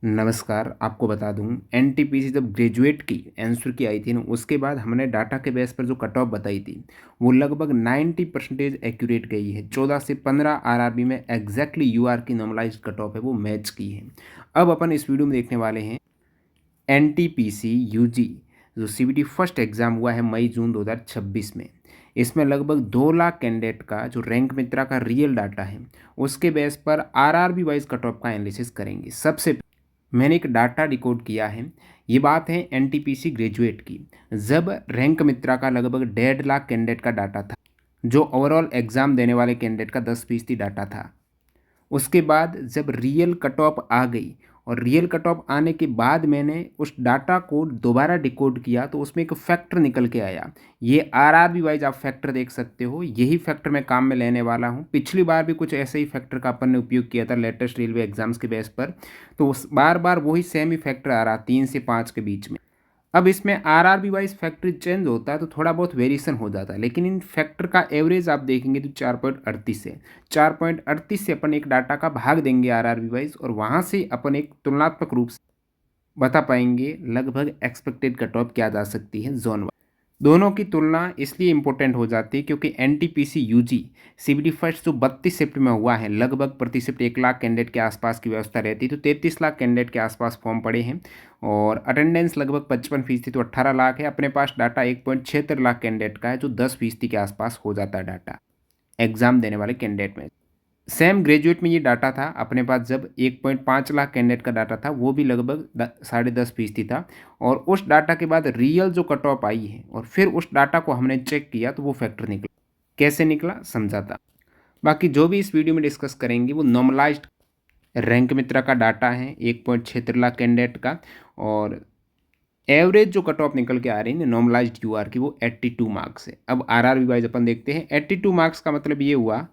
नमस्कार। आपको बता दूं एनटीपीसी जब ग्रेजुएट की आंसर की आई थी ना, उसके बाद हमने डाटा के बेस पर जो कट ऑफ बताई थी वो लगभग 90% एक्यूरेट गई है। 14 से 15 आरआरबी में एग्जैक्टली यूआर की नॉर्मलाइज्ड कट ऑफ है वो मैच की है। अब अपन इस वीडियो में देखने वाले हैं एनटीपीसी यूजी जो सीबीटी फर्स्ट एग्ज़ाम हुआ है मई जून 2026 में। इसमें लगभग 2 लाख कैंडिडेट का जो रैंक मित्रा का रियल डाटा है उसके बेस पर आरआरबी वाइज कट ऑफ का एनालिसिस करेंगे। सबसे मैंने एक डाटा रिकॉर्ड किया है। ये बात है एनटीपीसी ग्रेजुएट की, जब रैंक मित्रा का लगभग 1.5 लाख कैंडिडेट का डाटा था, जो ओवरऑल एग्ज़ाम देने वाले कैंडिडेट का 10% डाटा था। उसके बाद जब रियल कट ऑफ आ गई और रियल कट ऑफ आने के बाद मैंने उस डाटा को दोबारा डिकोड किया तो उसमें एक फैक्टर निकल के आया। ये आरआरबी वाइज आप फैक्टर देख सकते हो, यही फैक्टर मैं काम में लेने वाला हूँ। पिछली बार भी कुछ ऐसे ही फैक्टर का अपन ने उपयोग किया था लेटेस्ट रेलवे एग्जाम्स के बेस पर, तो उस बार बार वही सेम ही फैक्टर आ रहा 3 से 5 के बीच में। अब इसमें आरआरबी वाइज फैक्टर चेंज होता है तो थोड़ा बहुत वेरिएशन हो जाता है, लेकिन इन फैक्टर का एवरेज आप देखेंगे तो 4.38 है। 4.38 से अपन एक डाटा का भाग देंगे आरआरबी वाइज और वहाँ से अपन एक तुलनात्मक रूप से बता पाएंगे लगभग एक्सपेक्टेड कट ऑफ क्या जा सकती है जोन वाइज। दोनों की तुलना इसलिए इम्पोर्टेंट हो जाती है क्योंकि एनटीपीसी यूजी सीबीटी फर्स्ट जो 32 शिफ्ट में हुआ है, लगभग प्रति शिफ्ट 1 लाख कैंडिडेट के आसपास की व्यवस्था रहती है, तो 33 लाख कैंडिडेट के आसपास फॉर्म पड़े हैं और अटेंडेंस लगभग 55% तो 18 लाख है। अपने पास डाटा 1.76 लाख कैंडिडेट का है, जो 10% के आसपास हो जाता है डाटा एग्जाम देने वाले कैंडिडेट में। सेम ग्रेजुएट में ये डाटा था अपने पास, जब 1.5 लाख कैंडिडेट का डाटा था वो भी लगभग 10.5% था। और उस डाटा के बाद रियल जो कट ऑफ आई है और फिर उस डाटा को हमने चेक किया तो वो फैक्टर निकला। कैसे निकला समझाता। बाकी जो भी इस वीडियो में डिस्कस करेंगे वो नॉर्मलाइज्ड रैंक मित्रा का डाटा है 1.76 लाख कैंडिडेट का, और एवरेज जो कट ऑफ निकल के आ रही है नॉर्मलाइज्ड यूआर की वो 82 मार्क्स है। अब आरआरबी वाइज अपन देखते हैं। 82 मार्क्स का मतलब ये हुआ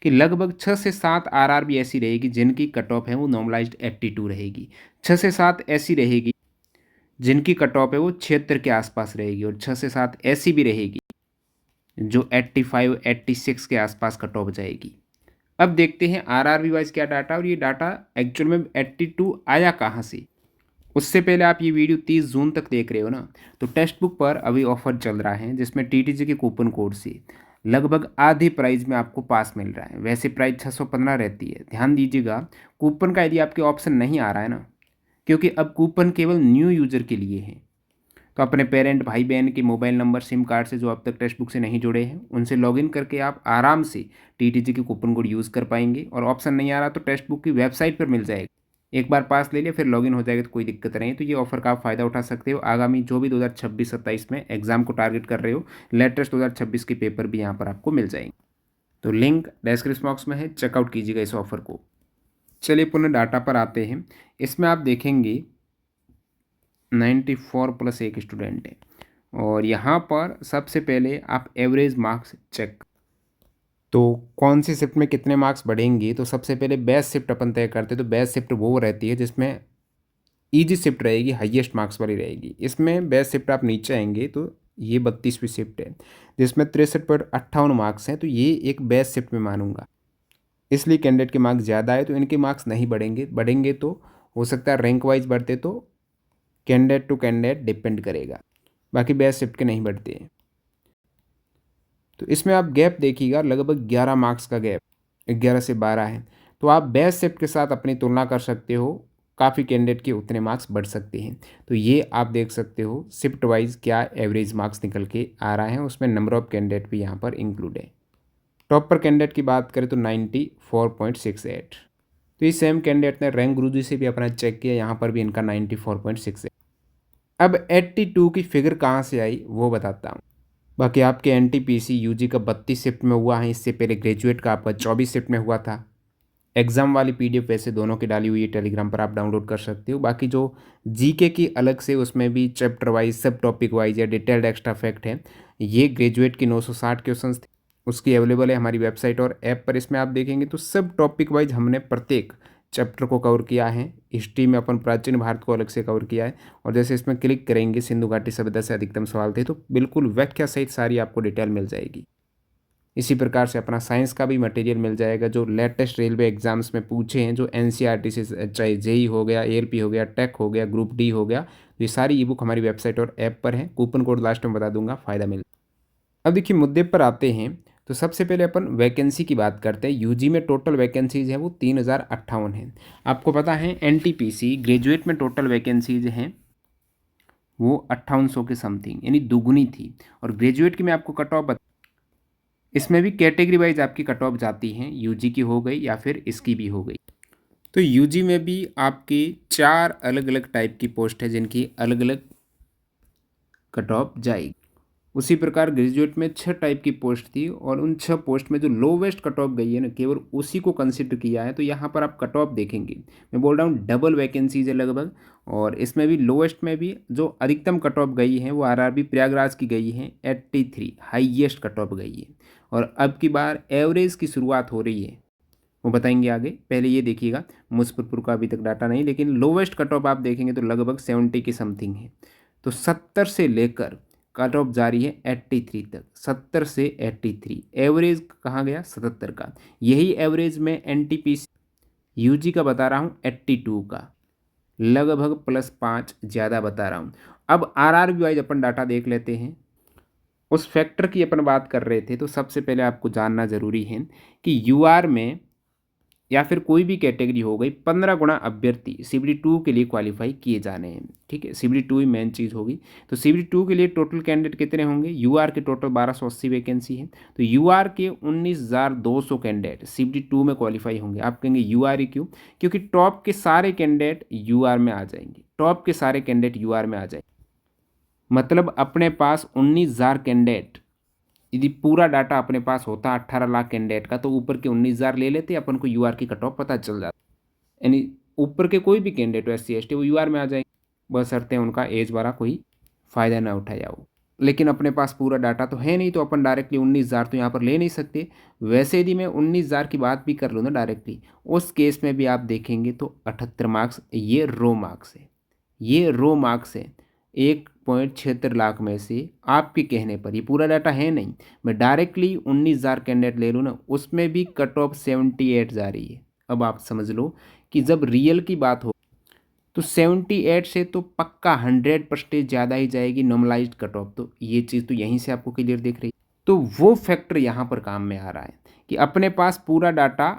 कि लगभग 6 से 7 आरआरबी ऐसी रहेगी जिनकी कट ऑफ है वो नॉर्मलाइज्ड 82 रहेगी। 6 से 7 ऐसी रहेगी जिनकी कट ऑफ है वो 76 के आसपास रहेगी, और 6 से 7 ऐसी भी रहेगी जो 85 86 के आसपास कट ऑफ जाएगी। अब देखते हैं आरआरबी वाइज क्या डाटा, और ये डाटा एक्चुअल में 82 आया कहाँ से। उससे पहले आप ये वीडियो 30 जून तक देख रहे हो ना, तो टेक्स्ट बुक पर अभी ऑफर चल रहा है जिसमें टीटीजी के कूपन कोड से लगभग आधे प्राइस में आपको पास मिल रहा है। वैसे प्राइस 615 रहती है। ध्यान दीजिएगा, कूपन का यदि आपके ऑप्शन नहीं आ रहा है ना, क्योंकि अब कूपन केवल न्यू यूजर के लिए है, तो अपने पेरेंट भाई बहन के मोबाइल नंबर सिम कार्ड से जो अब तक टेक्स्ट बुक से नहीं जुड़े हैं उनसे लॉगिन करके आप आराम से टीटीजी के कूपन कोड यूज़ कर पाएंगे। और ऑप्शन नहीं आ रहा तो टेक्स्ट बुक की वेबसाइट पर मिल जाएगा। एक बार पास ले लिया फिर लॉगिन हो जाएगा तो कोई दिक्कत नहीं है। तो ये ऑफर का आप फ़ायदा उठा सकते हो। आगामी जो भी 2026-27 में एग्जाम को टारगेट कर रहे हो, लेटेस्ट 2026 के पेपर भी यहाँ पर आपको मिल जाएंगे। तो लिंक डिस्क्रिप्शन बॉक्स में है, चेकआउट कीजिएगा इस ऑफर को। चलिए पुनः डाटा पर आते हैं। इसमें आप देखेंगे 94 प्लस एक स्टूडेंट है, और यहाँ पर सबसे पहले आप एवरेज मार्क्स चेक, तो कौन सी शिफ्ट में कितने मार्क्स बढ़ेंगे। तो सबसे पहले बेस्ट शिफ्ट अपन तय करते हैं, तो बेस्ट शिफ्ट वो रहती है जिसमें ईजी शिफ्ट रहेगी, हाईएस्ट मार्क्स वाली रहेगी। इसमें बेस्ट शिफ्ट आप नीचे आएंगे तो ये 32वीं शिफ्ट है जिसमें 63.58 मार्क्स हैं, तो ये एक बेस्ट शिफ्ट में मानूंगा। इसलिए कैंडिडेट के मार्क्स ज़्यादा है तो इनके मार्क्स नहीं बढ़ेंगे। बढ़ेंगे तो हो सकता है रैंक वाइज बढ़ते, तो कैंडिडेट टू कैंडिडेट डिपेंड करेगा। बाकी बेस्ट शिफ्ट के नहीं बढ़ते हैं। तो इसमें आप गैप देखिएगा, लगभग 11 मार्क्स का गैप, 11 से 12 है। तो आप बेस्ट शिफ्ट के साथ अपनी तुलना कर सकते हो, काफ़ी कैंडिडेट के उतने मार्क्स बढ़ सकते हैं। तो ये आप देख सकते हो शिफ्ट वाइज क्या एवरेज मार्क्स निकल के आ रहा है, उसमें नंबर ऑफ कैंडिडेट भी यहाँ पर इंक्लूड है। टॉप पर कैंडिडेट की बात करें तो 94.68, तो ये सेम कैंडिडेट ने रैंक गुरुजी से भी अपना चेक किया, यहाँ पर भी इनका 94.6 है। अब 82 की फिगर कहाँ से आई वो बताता हूँ। बाकी आपके एनटीपीसी यूजी का 32 शिफ्ट में हुआ है, इससे पहले ग्रेजुएट का आपका 24 शिफ्ट में हुआ था। एग्ज़ाम वाली पीडीएफ वैसे दोनों की डाली हुई है, टेलीग्राम पर आप डाउनलोड कर सकते हो। बाकी जो जीके की अलग से उसमें भी चैप्टर वाइज सब टॉपिक वाइज या डिटेल्ड एक्स्ट्रा फैक्ट है, ये ग्रेजुएट की 960 क्वेश्चन थे, उसकी अवेलेबल है हमारी वेबसाइट और ऐप पर। इसमें आप देखेंगे तो सब टॉपिक वाइज हमने प्रत्येक चैप्टर को कवर किया है। हिस्ट्री में अपन प्राचीन भारत को अलग से कवर किया है, और जैसे इसमें क्लिक करेंगे सिंधु घाटी सभ्यता से अधिकतम सवाल थे, तो बिल्कुल व्याख्या सहित सारी आपको डिटेल मिल जाएगी। इसी प्रकार से अपना साइंस का भी मटेरियल मिल जाएगा, जो लेटेस्ट रेलवे एग्जाम्स में पूछे हैं, जो एनसीईआरटी से, चाहे जेई हो गया, एएलपी हो गया, टेक हो गया, ग्रुप डी हो गया, तो ये सारी ई बुक हमारी वेबसाइट और ऐप पर है। कूपन कोड लास्ट में बता दूंगा, फ़ायदा मिल। अब देखिए मुद्दे पर आते हैं, तो सबसे पहले अपन वैकेंसी की बात करते हैं। यूजी में टोटल वैकेंसीज है वो 3058 है। आपको पता है एनटीपीसी ग्रेजुएट में टोटल वैकेंसीज हैं वो 5800 के समथिंग, यानी दुगुनी थी। और ग्रेजुएट की मैं आपको कट ऑफ इसमें भी कैटेगरी वाइज आपकी कट ऑफ जाती हैं, यूजी की हो गई या फिर इसकी भी हो गई। तो यूजी में भी आपकी 4 अलग अलग टाइप की पोस्ट है जिनकी अलग अलग कट ऑफ जाएगी। उसी प्रकार ग्रेजुएट में 6 टाइप की पोस्ट थी, और उन 6 पोस्ट में जो लोवेस्ट कट ऑफ गई है ना, केवल उसी को कंसिडर किया है। तो यहाँ पर आप कट ऑफ देखेंगे, मैं बोल रहा हूँ डबल वैकेंसीज है लगभग, और इसमें भी लोवेस्ट में भी जो अधिकतम कट ऑफ गई है वो आरआरबी प्रयागराज की गई है 83, हाईएस्ट कट ऑफ गई है। और अब की बार एवरेज की शुरुआत हो रही है, वो बताएंगे आगे। पहले ये देखिएगा, मुजफ्फरपुर का अभी तक डाटा नहीं, लेकिन लोवेस्ट कट ऑफ आप देखेंगे तो लगभग 70 की समथिंग है। तो 70 से लेकर कट ऑफ जारी है 83 तक, 70 से 83। एवरेज कहाँ गया? 77 का। यही एवरेज में एनटीपीसी यूजी का बता रहा हूँ 82 का, लगभग +5 ज़्यादा बता रहा हूँ। अब आरआरबी वाइज अपन डाटा देख लेते हैं। उस फैक्टर की अपन बात कर रहे थे, तो सबसे पहले आपको जानना ज़रूरी है कि यूआर में या फिर कोई भी कैटेगरी हो गई, 15 गुना अभ्यर्थी CBD2 के लिए क्वालिफाई किए जाने हैं। ठीक है, CBD2 ही मेन चीज़ होगी। तो CBD2 के लिए टोटल कैंडिडेट कितने होंगे? यूआर के टोटल 1280 वैकेंसी है, तो यूआर के 19,200 कैंडिडेट CBD2 में क्वालिफाई होंगे। आप कहेंगे यूआर ही क्यों? क्योंकि टॉप के सारे कैंडिडेट यूआर में आ जाएंगे, टॉप के सारे कैंडिडेट यूआर में आ जाएंगे। मतलब अपने पास 19,000 कैंडिडेट, यदि पूरा डाटा अपने पास होता 18 लाख कैंडिडेट का, तो ऊपर के 19,000 ले लेते, अपन को यूआर की कट ऑफ पता चल जाता। यानी ऊपर के कोई भी कैंडिडेट हो SC ST वो यूआर में आ जाएंगे, बशर्ते उनका एज वाला कोई फ़ायदा ना उठाया हो। लेकिन अपने पास पूरा डाटा तो है नहीं, तो अपन डायरेक्टली 19,000 तो यहाँ पर ले नहीं सकते। वैसे यदि मैं 19,000 की बात भी कर लूँ ना डायरेक्टली, उस केस में भी आप देखेंगे तो 78 मार्क्स ये रो मार्क्स है, ये रो मार्क्स है 1.76 लाख में से। आपके कहने पर ये पूरा डाटा है नहीं, मैं डायरेक्टली 19,000 कैंडिडेट ले लूँ ना, उसमें भी कट ऑफ 78 जा रही है। अब आप समझ लो कि जब रियल की बात हो तो 78 से तो पक्का 100% ज़्यादा ही जाएगी नॉर्मलाइज्ड कट ऑफ। तो ये चीज़ तो यहीं से आपको क्लियर दिख रही है। तो वो फैक्टर यहाँ पर काम में आ रहा है कि अपने पास पूरा डाटा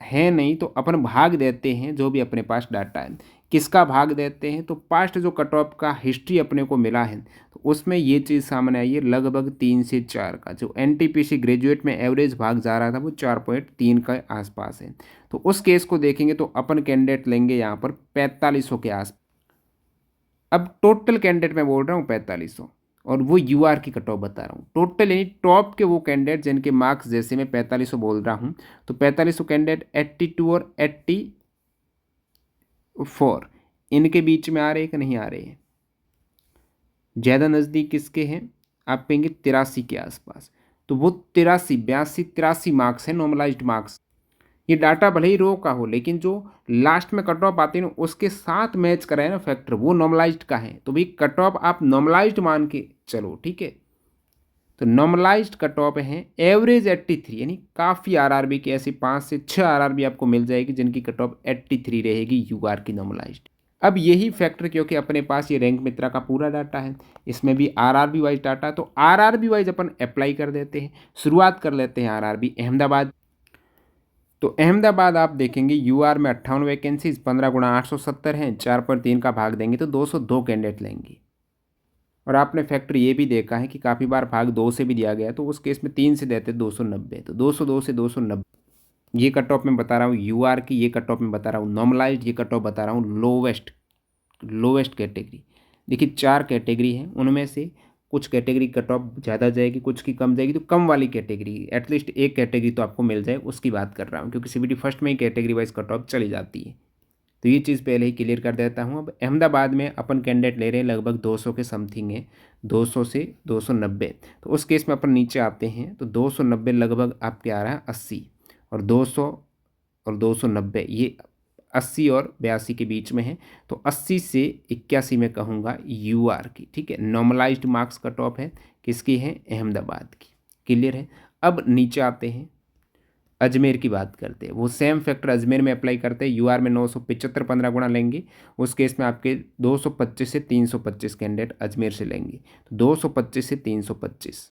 है नहीं, तो अपन भाग देते हैं जो भी अपने पास डाटा है। किसका भाग देते हैं? तो पास्ट जो कट ऑफ का हिस्ट्री अपने को मिला है, तो उसमें ये चीज़ सामने आई है, लगभग 3 से 4 का जो एनटीपीसी ग्रेजुएट में एवरेज भाग जा रहा था वो 4.3 के आसपास है। तो उस केस को देखेंगे तो अपन कैंडिडेट लेंगे यहाँ पर 4500 के आस। अब टोटल कैंडिडेट मैं बोल रहा हूँ 4500, और वो यूआर की कट ऑफ बता रहा हूँ टोटल, यानी टॉप के वो कैंडिडेट जिनके मार्क्स जैसे मैं 4500 बोल रहा हूँ, तो 4500 कैंडिडेट 82 और 84 इनके बीच में आ रहे हैं कि नहीं आ रहे हैं? ज़्यादा नज़दीक किसके हैं? आप कहेंगे 83 के आसपास। तो वो 83, 82, 83 मार्क्स है नॉर्मलाइज्ड मार्क्स। ये डाटा भले ही रो का हो, लेकिन जो लास्ट में कट ऑफ आती है ना उसके साथ मैच कराए ना फैक्टर, वो नॉर्मलाइज्ड का है। तो भाई कट ऑफ आप नॉर्मलाइज्ड मान के चलो, ठीक है। तो नॉर्मलाइज्ड कट ऑफ है एवरेज 83, यानी काफ़ी आरआरबी की ऐसी 5 से 6 आरआरबी आपको मिल जाएगी जिनकी कट ऑफ 83 रहेगी यूआर की नॉर्मलाइज्ड। अब यही फैक्टर, क्योंकि अपने पास ये रैंक मित्रा का पूरा डाटा है, इसमें भी आरआरबी वाइज डाटा, तो आरआरबी वाइज अपन अप्लाई कर देते हैं। शुरुआत कर लेते हैं आरआरबी अहमदाबाद। तो अहमदाबाद आप देखेंगे यूआर में 58 वैकेंसीज, 15 गुणा 870 हैं, 4.3 का भाग देंगे तो 202 कैंडिडेट लेंगे। और आपने फैक्टर ये भी देखा है कि काफ़ी बार भाग 2 से भी दिया गया, तो उस केस में 3 से देते 290, तो 202 से 290 ये कट ऑफ में बता रहा हूँ यूआर की, ये कट ऑफ में बता रहा हूँ नॉर्मलाइज्ड, ये कट ऑफ बता रहा हूँ लोवेस्ट कैटेगरी। देखिए 4 कैटेगरी हैं, उनमें से कुछ कैटेगरी कट ऑफ ज़्यादा जाएगी, कुछ की कम जाएगी। तो कम वाली कैटेगरी एटलीस्ट एक कैटेगरी तो आपको मिल जाए, उसकी बात कर रहा हूँ, क्योंकि CBD फर्स्ट में ही कैटेगरी वाइज कट ऑफ चली जाती है। तो ये चीज़ पहले ही क्लियर कर देता हूँ। अब अहमदाबाद में अपन कैंडिडेट ले रहे हैं लगभग 200 के समथिंग है, 200 से 290। तो उस केस में अपन नीचे आते हैं तो 290 लगभग आपके आ रहा है 80, और 200 और 290 ये 80 और 82 के बीच में है। तो 80 से 81 में कहूँगा यूआर की, ठीक है। नॉर्मलाइज्ड मार्क्स कट ऑफ है, किसकी है? अहमदाबाद की। क्लियर है। अब नीचे आते हैं, अजमेर की बात करते हैं। वो सेम फैक्टर अजमेर में अप्लाई करते हैं। यूआर में 975 15 गुना लेंगे, उस केस में आपके 225 से 325 कैंडिडेट अजमेर से लेंगे, तो 225 से 325,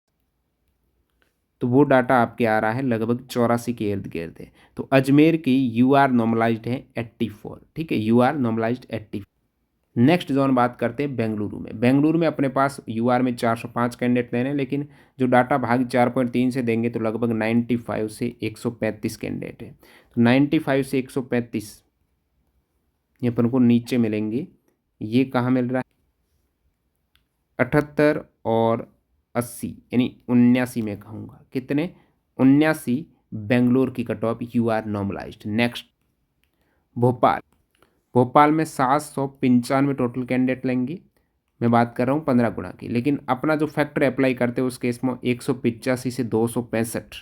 तो वो डाटा आपके आ रहा है लगभग 84 के इर्द गिर्द है। तो अजमेर की यूआर नॉर्मलाइज्ड है 84, ठीक है, यूआर नॉर्मलाइज्ड 84। नेक्स्ट जोन बात करते हैं बेंगलुरु में। बेंगलुरु में अपने पास यूआर में 405 कैंडिडेट देने हैं, लेकिन जो डाटा भाग 4.3 से देंगे तो लगभग 95 से 135 कैंडिडेट है। तो 95 से 135 ये अपन को नीचे मिलेंगे। ये कहाँ मिल रहा है? 78 और 80 यानी 79 में कहूँगा। कितने? 79 बेंगलोर की cut off UR normalised. Next Bhopal. Bhopal में 795 टोटल कैंडिडेट लेंगे, मैं बात कर रहा हूँ 15 गुना की, लेकिन अपना जो फैक्टर अप्लाई करते हैं उस केस में 185 से 265,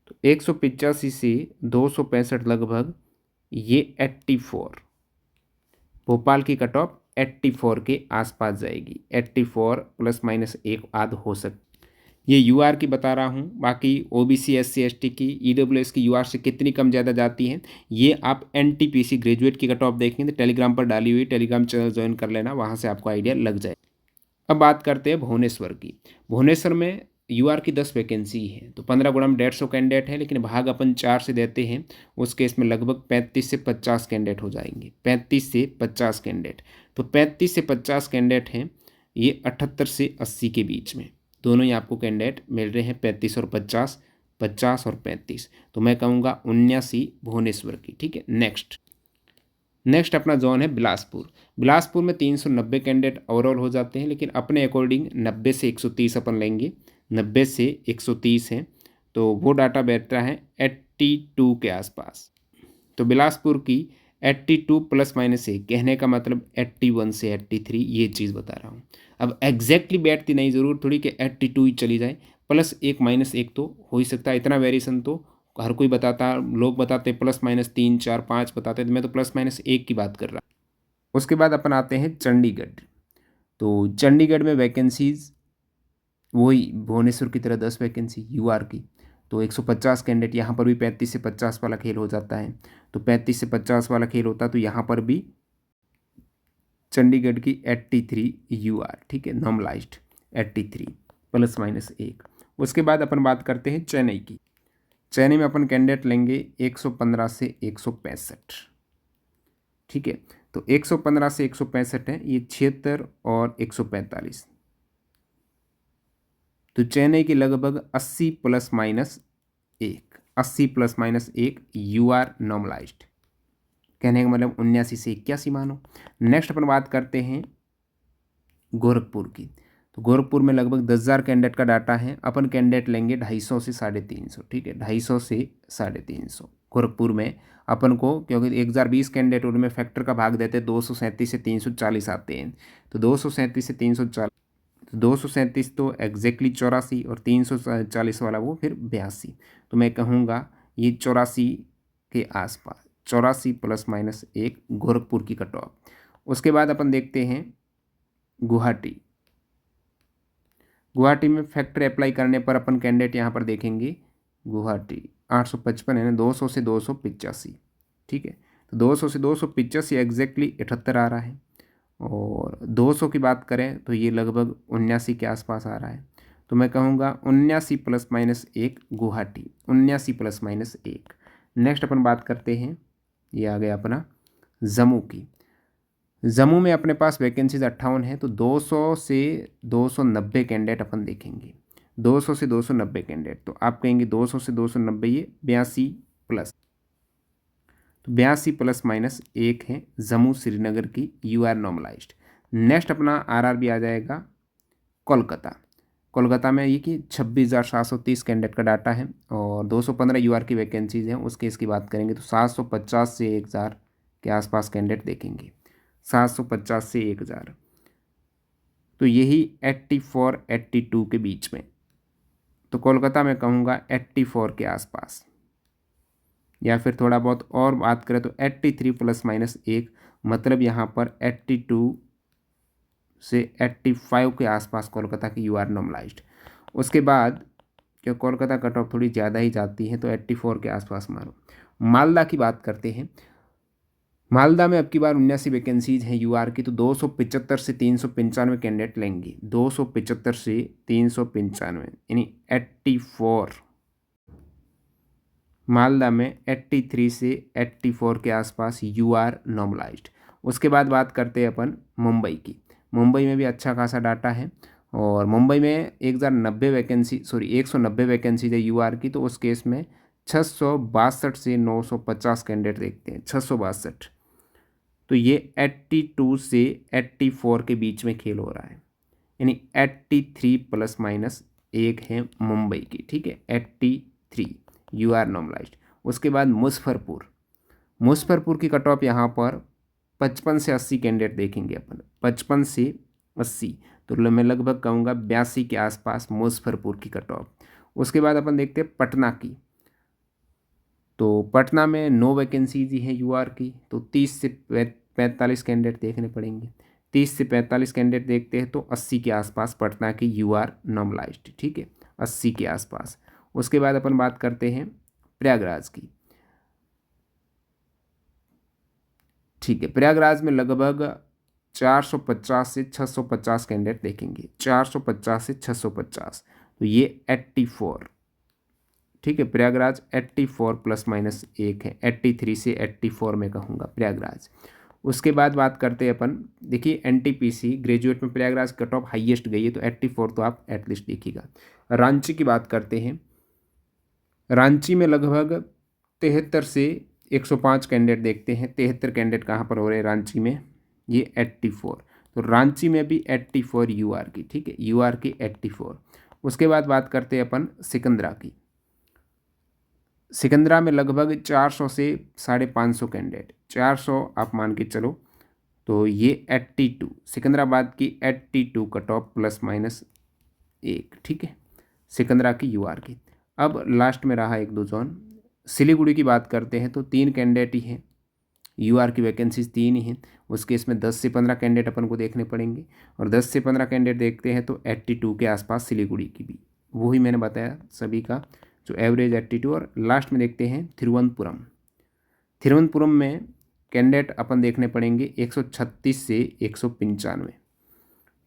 तो 185 से 265 लगभग ये 84, भोपाल की कट ऑफ 84 के आसपास जाएगी। 84 प्लस माइनस एक आध हो सकती। ये यूआर की बता रहा हूँ, बाकी ओबीसी एससी एसटी की ईडब्ल्यूएस की यूआर से कितनी कम ज़्यादा जाती हैं ये आप एनटीपीसी ग्रेजुएट की कट ऑफ देखेंगे तो टेलीग्राम पर डाली हुई, टेलीग्राम चैनल ज्वाइन कर लेना, वहाँ से आपको आइडिया लग जाए। अब बात करते हैं भुवनेश्वर की। भुवनेश्वर में यूआर की 10 वैकेंसी है, तो 15 गुणा में 150 कैंडिडेट है, लेकिन भाग अपन 4 से देते हैं, उस केस में लगभग 35 से 50 कैंडिडेट हो जाएंगे। 35 से 50 कैंडिडेट, तो 35 से 50 कैंडिडेट हैं, ये 78 से 80 के बीच में दोनों ही आपको कैंडिडेट मिल रहे हैं, 35 और 50, 50 और 35, तो मैं कहूँगा 79 भुवनेश्वर की, ठीक है। नेक्स्ट अपना जोन है बिलासपुर। बिलासपुर में 390 कैंडिडेट ओवरऑल हो जाते हैं, लेकिन अपने अकॉर्डिंग 90 से 130 अपन लेंगे, 90 से 130 हैं, तो वो डाटा बैठता है 82 के आसपास। तो बिलासपुर की 82 प्लस माइनस एक, कहने का मतलब 81 से 83, ये चीज़ बता रहा हूँ। अब एग्जैक्टली बैठती नहीं, ज़रूर थोड़ी कि 82 ही चली जाए, प्लस एक माइनस एक तो हो ही सकता है। इतना वेरिएशन तो हर कोई बताता, लोग बताते प्लस माइनस 3 4 5 बताते, तो मैं तो प्लस माइनस एक की बात कर रहा। उसके बाद अपन आते हैं चंडीगढ़। तो चंडीगढ़ में वैकेंसीज वही भुवनेश्वर की तरह 10 वैकेंसी यूआर की, तो 150 कैंडिडेट। यहाँ पर भी 35 से 50 वाला खेल हो जाता है, तो 35 से 50 वाला खेल होता है, तो यहाँ पर भी चंडीगढ़ की 83 यूआर, ठीक है, नॉर्मलाइज्ड 83 प्लस माइनस एक। उसके बाद अपन बात करते हैं चेन्नई की। चेन्नई में अपन कैंडिडेट लेंगे 115 से 165, ठीक है, तो 115 से 165 है, ये 76 और 145, तो चेन्नई की लगभग 80 प्लस माइनस एक, 80 प्लस माइनस एक यूआर नॉर्मलाइज्ड, कहने का मतलब 79 से 81 मानो। नेक्स्ट अपन बात करते हैं गोरखपुर की। तो गोरखपुर में लगभग 10,000 कैंडिडेट का डाटा है, अपन कैंडिडेट लेंगे 250 से 350, ठीक है, 250 से 350 गोरखपुर में अपन को, क्योंकि 1020 कैंडिडेट उनमें फैक्टर का भाग देते हैं, 237 से 340 आते हैं, तो 237 से 340, तो 237 तो एग्जैक्टली 84, और 340 वाला वो फिर 82, तो मैं कहूँगा ये 84 के आसपास, 84 प्लस माइनस एक गोरखपुर की कट ऑफ। उसके बाद अपन देखते हैं गुवाहाटी। गुवाहाटी में फैक्टर अप्लाई करने पर अपन कैंडिडेट यहाँ पर देखेंगे, गुवाहाटी 855 है ना, 200 से 285, ठीक है, तो 200 से 285 एग्जैक्टली 78 आ रहा है, और 200 की बात करें तो ये लगभग 79 के आसपास आ रहा है, तो मैं कहूँगा 79 प्लस माइनस एक गुवाहाटी, 79 प्लस माइनस एक। नेक्स्ट अपन बात करते हैं, ये आ गया अपना जम्मू की। जम्मू में अपने पास वैकेंसीज 58 है, तो 200 से 290 कैंडिडेट अपन देखेंगे, 200 से 290 कैंडिडेट, तो आप कहेंगे 200 से 290 ये 82 प्लस, तो 82 प्लस माइनस एक है जम्मू श्रीनगर की यूआर नॉर्मलाइज्ड। नेक्स्ट अपना आरआरबी आ जाएगा कोलकाता। कोलकाता में ये कि 26,730 कैंडिडेट का डाटा है, और 215 यूआर की वैकेंसीज हैं, उस केस की बात करेंगे तो 750 से 1,000 के आसपास कैंडिडेट देखेंगे, 750 से 1,000, तो यही 84 82 के बीच में, तो कोलकाता में कहूँगा 84 के आसपास, या फिर थोड़ा बहुत और बात करें तो 83 प्लस माइनस एक, मतलब यहाँ पर 82 से 85 के आसपास कोलकाता की यूआर नॉर्मलाइज्ड। उसके बाद क्या कोलकाता कट ऑफ थोड़ी ज़्यादा ही जाती है, तो 84 के आसपास मारो। मालदा की बात करते हैं। मालदा में अब की बार 79 वैकेंसीज हैं यूआर की, तो 275 से 395 कैंडिडेट लेंगे। 275 से 395 यानी 84। मालदा में 83 से 84 के आसपास यूआर नॉर्मलाइज्ड। उसके बाद बात करते हैं अपन मुंबई की। मुंबई में भी अच्छा खासा डाटा है, और मुंबई में 190 वैकेंसीज है यूआर की, तो उस केस में 662 से 950 कैंडिडेट देखते हैं। 662, तो ये 82 से 84 के बीच में खेल हो रहा है, यानी 83 प्लस माइनस 1 है मुंबई की, ठीक है। 83 यू आर नॉर्मलाइज्ड। उसके बाद मुजफ्फरपुर की कट ऑफ यहाँ पर 55 से 80 कैंडिडेट देखेंगे अपन। 55 से 80, तो मैं लगभग कहूँगा 82 के आसपास मुजफ्फरपुर की कट ऑफ। उसके बाद अपन देखते हैं पटना की। तो पटना में 9 वैकेंसीज ही है यूआर की, तो 30 से 45 कैंडिडेट देखने पड़ेंगे। 30 से 45 कैंडिडेट देखते हैं, तो 80 के आसपास पटना की यूआर नॉर्मलाइज्ड, ठीक है, 80 के आसपास। उसके बाद अपन बात करते हैं प्रयागराज की। ठीक है, प्रयागराज में लगभग 450 से 650 कैंडिडेट देखेंगे। 450 से 650, तो ये 84, ठीक है। प्रयागराज 84 प्लस माइनस 1 है। 83 से 84 में कहूँगा प्रयागराज। उसके बाद बात करते हैं अपन, देखिए एनटीपीसी ग्रेजुएट में प्रयागराज कट ऑफ हाईएस्ट गई है, तो 84 तो आप एटलीस्ट देखिएगा। रांची की बात करते हैं। रांची में लगभग 73 से 105 कैंडिडेट देखते हैं। 73 कैंडिडेट कहाँ पर हो रहे हैं रांची में, ये 84, तो रांची में भी 84 यूआर की, ठीक है, यूआर की 84। उसके बाद बात करते हैं अपन सिकंदरा की। सिकंदरा में लगभग 400 से 550 कैंडिडेट, 400 आप मान के चलो, तो ये 82, सिकंदराबाद की 82 कट ऑफ प्लस माइनस 1, ठीक है, सिकंदरा की यूआर की। अब लास्ट में रहा 1-2 जोन। सिलीगुड़ी की बात करते हैं, तो 3 कैंडिडेट ही हैं, यूआर की वैकेंसीज 3 ही हैं। उस केस में 10 से 15 कैंडिडेट अपन को देखने पड़ेंगे, और 10 से 15 कैंडिडेट देखते हैं तो 82 के आसपास सिलीगुड़ी की भी, वही मैंने बताया सभी का, जो एवरेज 82। और लास्ट में देखते हैं तिरुवनंतपुरम। तिरुवनंतपुरम में कैंडिडेट अपन देखने पड़ेंगे 136 से 195,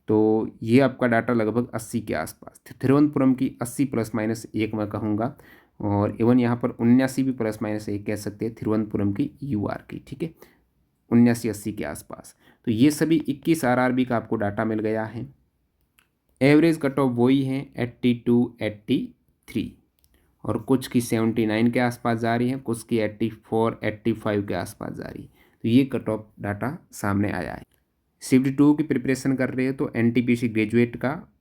तो ये आपका डाटा लगभग 80 के आसपास। तिरुवनंतपुरम की 80 प्लस माइनस 1 मैं कहूँगा, और इवन यहाँ पर 79 भी प्लस माइनस 1 कह सकते हैं तिरुवनंतपुरम की यूआर की, ठीक है, 79-80 के आसपास। तो ये सभी 21 आरआरबी का आपको डाटा मिल गया है। एवरेज कट ऑफ वही है 82, 83, और कुछ की 79 के आसपास जा रही है, कुछ की 84, 85 के आसपास जा रही है। तो ये कट ऑफ डाटा सामने आया है। शिफ्ट 2 की प्रिपरेशन कर रहे हो तो एनटीपीसी ग्रेजुएट का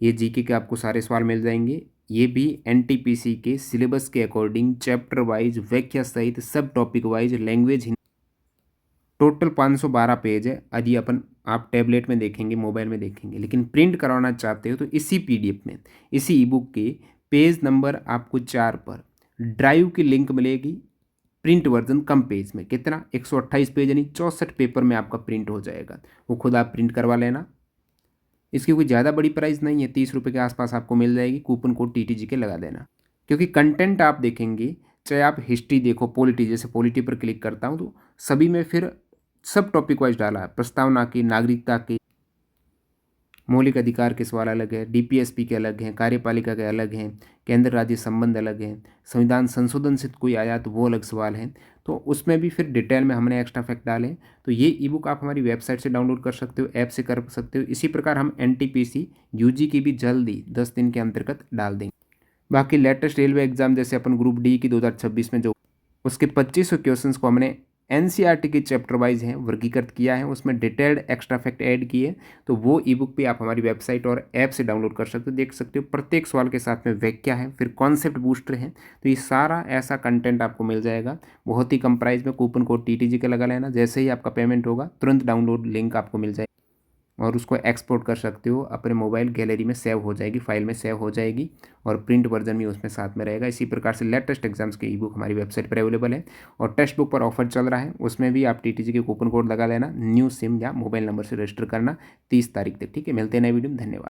ये जीके के आपको सारे सवाल मिल जाएंगे। ये भी एनटीपीसी के सिलेबस के अकॉर्डिंग चैप्टर वाइज, व्याख्या सहित सब topic wise, language, total 512 page है। यदि अपन आप टैबलेट में देखेंगे, मोबाइल में देखेंगे, लेकिन प्रिंट करवाना चाहते हो तो इसी पीडीएफ में, इसी ईबुक के पेज नंबर आपको 4 पर ड्राइव की लिंक मिलेगी। प्रिंट वर्जन कम पेज में, कितना, 128 पेज यानी 64 पेपर में आपका प्रिंट हो जाएगा। वो खुद आप प्रिंट करवा लेना। इसकी कोई ज़्यादा बड़ी प्राइस नहीं है, 30 रुपये के आसपास आपको मिल जाएगी। कूपन कोड TTG के लगा देना, क्योंकि कंटेंट आप देखेंगे, चाहे आप हिस्ट्री देखो, पॉलिटी, जैसे पॉलिटी पर क्लिक करता हूँ तो सभी में फिर सब टॉपिक वाइज डाला है। प्रस्तावना की, नागरिकता के, मौलिक अधिकार के सवाल अलग है, DPSP के अलग हैं, कार्यपालिका के अलग हैं, केंद्र राज्य संबंध अलग हैं, संविधान संशोधन से कोई आया तो वो अलग सवाल हैं। तो उसमें भी फिर डिटेल में हमने एक्स्ट्रा फैक्ट डाले। तो ये ईबुक आप हमारी वेबसाइट से डाउनलोड कर सकते हो, ऐप से कर सकते हो। इसी प्रकार हम NTPC UG की भी जल्दी 10 दिन के अंतर्गत डाल देंगे। बाकी लेटेस्ट रेलवे एग्जाम जैसे अपन ग्रुप D की 2026 में जो, उसके 2500 क्वेश्चंस को हमने NCERT के चैप्टर वाइज हैं वर्गीकृत किया है, उसमें डिटेल्ड एक्स्ट्रा फैक्ट ऐड किए। तो वो ईबुक भी आप हमारी वेबसाइट और ऐप से डाउनलोड कर सकते हो, देख सकते हो। प्रत्येक सवाल के साथ में व्याख्या है, फिर कॉन्सेप्ट बूस्टर है। तो ये सारा ऐसा कंटेंट आपको मिल जाएगा बहुत ही कम प्राइस में। कूपन कोड TTG का लगा लेना, जैसे ही आपका पेमेंट होगा तुरंत डाउनलोड लिंक आपको मिल जाएगा, और उसको एक्सपोर्ट कर सकते हो, अपने मोबाइल गैलरी में सेव हो जाएगी, फाइल में सेव हो जाएगी, और प्रिंट वर्जन भी उसमें साथ में रहेगा। इसी प्रकार से लेटेस्ट एग्जाम्स के ईबुक हमारी वेबसाइट पर अवेलेबल है, और टेक्स्ट बुक पर ऑफर चल रहा है, उसमें भी आप TTG के कूपन कोड लगा लेना। न्यू सिम या मोबाइल नंबर से रजिस्टर करना 30 तारीख तक, ठीक है। मिलते हैं नए वीडियो में, धन्यवाद।